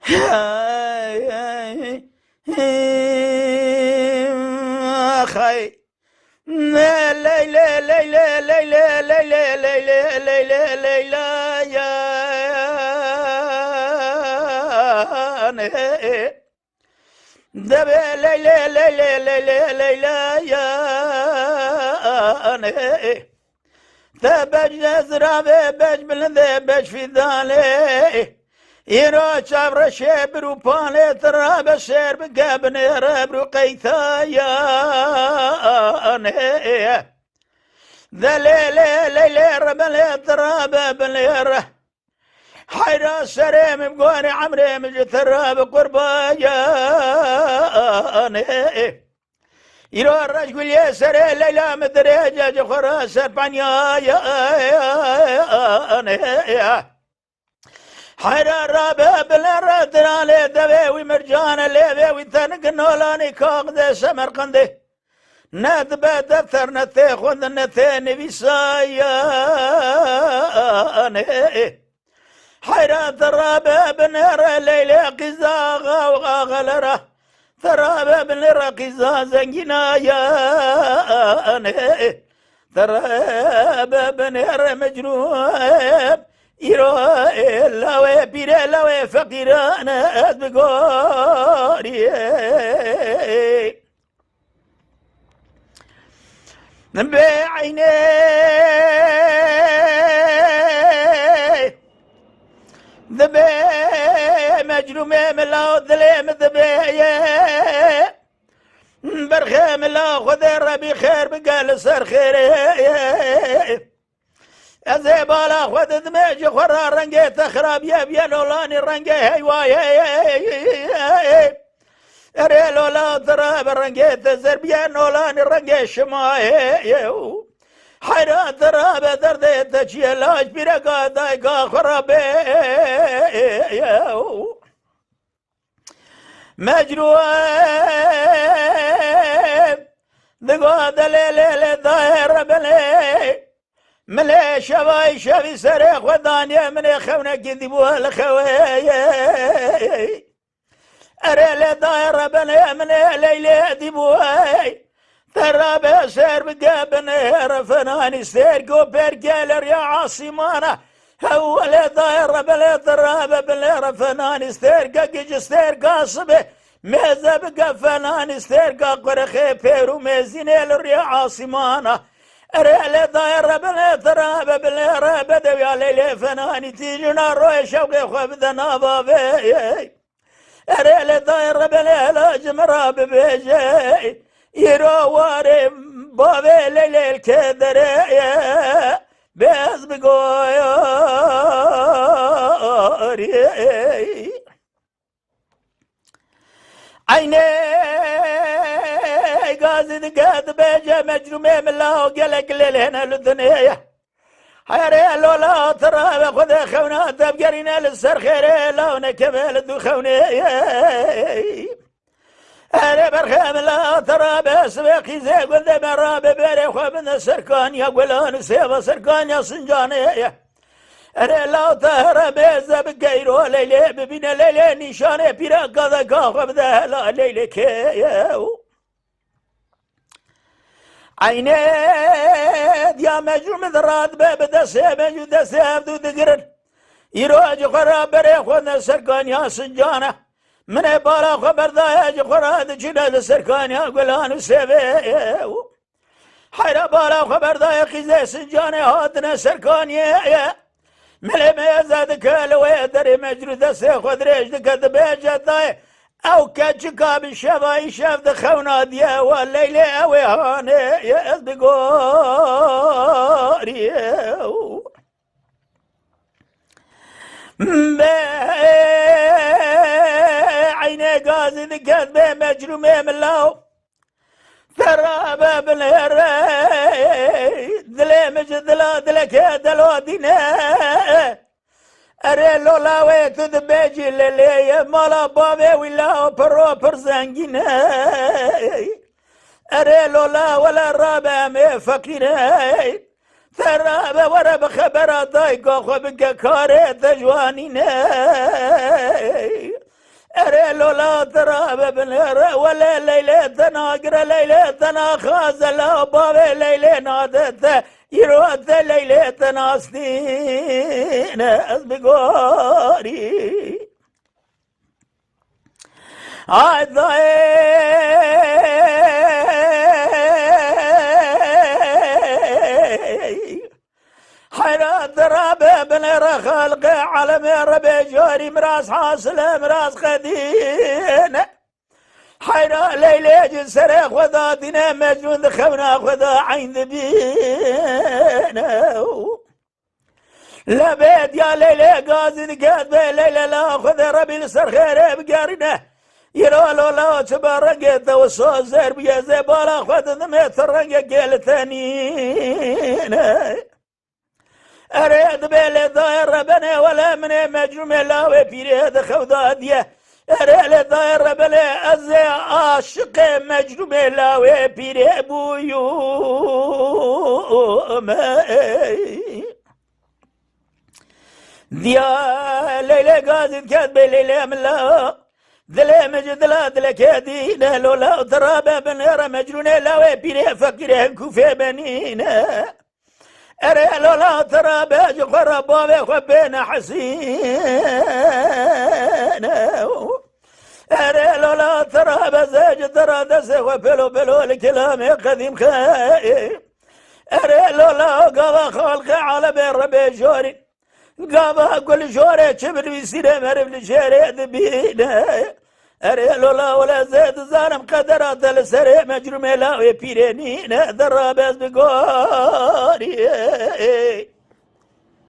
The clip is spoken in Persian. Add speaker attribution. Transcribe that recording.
Speaker 1: خي ليلى ليلى ليلى ليلى ليلى ليلى ليلى يا دبي ليلى ليلى ليلى ليلى يا ثبج نزرع بج بلندي بج في ذالي يرو شابر شبرو بالي تراب شرب قبني ربرو قيثايا ذا ليلي ليلي ربلي تراب بليره حيرا سريم بقوني عمري مجثراب قربايا يرو الرجل يسري ليلى مدريجة جخرا سربانيا يا حيرا رابا بلا درالي دبيوي مرجانا ليبيوي تنق نولاني كاغدي سمرقندي ندبا دفتر نثي خذ نثي نبي سايا حيرا ترابا بنير ليلي قزاغا وغاغلره ترابا بنير قزا زنجنا يا ترابا بنير مجنوب يرو لاوي بيرا لاوي فقيرانا بقوري بعيني ذبي مجرومي ملا ظليم ذبي برخي ملا خذ ربي خير بقال سر خير ازي بالا خذ دمج خرا رنجي تخرب يا بيانولاني رنجي هيواي اريلو لا تراب رنجي تزر بيانولاني رنجي شماي حيرا تراب دردي تشي لاش برقا دايقا خرابي مجروب دقا دليل داير بلي ملي شباي شبي سريخ ودانيا من خونك كذبوها الخوي اريل داير بلي من ليلي ديبوهاي ترى بسير بقابن فناني ستيركو بيرجالر يا عاصمانا اول داير بلا تراب بلا فناني ستيركا جيج ستيركا صبي ميزا بقى فناني ستيركا قرخي بيرو ميزينيل يا عاصمانا ريال داير بلا تراب بلا رابد يا ليلي فناني تيجنا روي شوقي خبذ نابابي ريال داير بلا لاجم راب بيجي يرو واري بابي ليلي الكدرية بيز بقويري عيني قازد قاد بيجا مجرمي من الله وقلق ليلهنا للدنيا حيري لولا ترى خذ خونا تبقرينا للسر خيري لونا كمال الدو خوني أنا برخام لا ترى بس بقي زي قلت مرا ببري خبنا سركان يا قلان سيبا سركان يا سنجاني أنا لا تهرى بيزا بقيرو ليلي ببين ليلي نشاني بيرا قضا قاخب ذا لا ليلي كيو عيني يا مجرم ذرات بابدا سيبا جدا سيبدو دقرن يروج خراب بري خبنا سركان يا سنجاني من بالا خبر ذايج خراد جناد سركان يا قلان سيبي حيرا بالا خبر ذايج خزي سنجاني هاتنا سركان يا ملي ميزاد كالوي دري مجرد سيخذ ريش دكت بيجا ذاي او كاتشكا بالشفاي شاف دخونا ديا والليلي اوي هاني يا بقوري عيني قازي ذكت بي مجرومي من الله ثرابا بالهري ذلي مجد لا ذلك دلو دينا اريلو لا ويت ذبيجي للي مالا بابي ولا برو برزنجينا اريلو لا ولا رابع مي فقيري ثرابا ورا بخبرات ضايقو خبك كاري تجوانينا لولا تراب بنهر ولا ليلتنا قرا ليلتنا خازل باب ليلنا دت يروت ليلتنا سنين أسبقوري حيرات رابع بن خلق علم ربي جوري مراس حاصل مراس خدين حيرا ليلة جسر خذاتنا مجنون خونا خذا عين ذبينا لبيت يا ليلة قازن كاتب ليلة لا خذ ربي لسر خير بقارنه يرولو لا تبرقت وصوص زربية زبالة خذ ذميت الرنقة قيل ثانيين أريد بيلي ضاير ربنا ولا من مجرم لا وبيريد خوضادية أريد ضاير ربنا أزي عاشق مجرم لا وبيري بيوم ديا ليلة قازد كاتب ليلة ملا ذلي مجد لا ذلك دينا لولا ترابا بنير مجرون لا وبيري فكره كوفي بنينا أري لولا ترى باج خربا بخبينا حسين أري لولا ترى بزاج ترى دسه وبلو بلو الكلام قديم خايف أري لولا قضى خلق على بين ربي جوري قضى كل جوري شبر بيصير مرب لجوري ذبينا أري لولا ولا زيد زانم قدرات السري مجرم لا ويبيرينينا ذرابز بقوري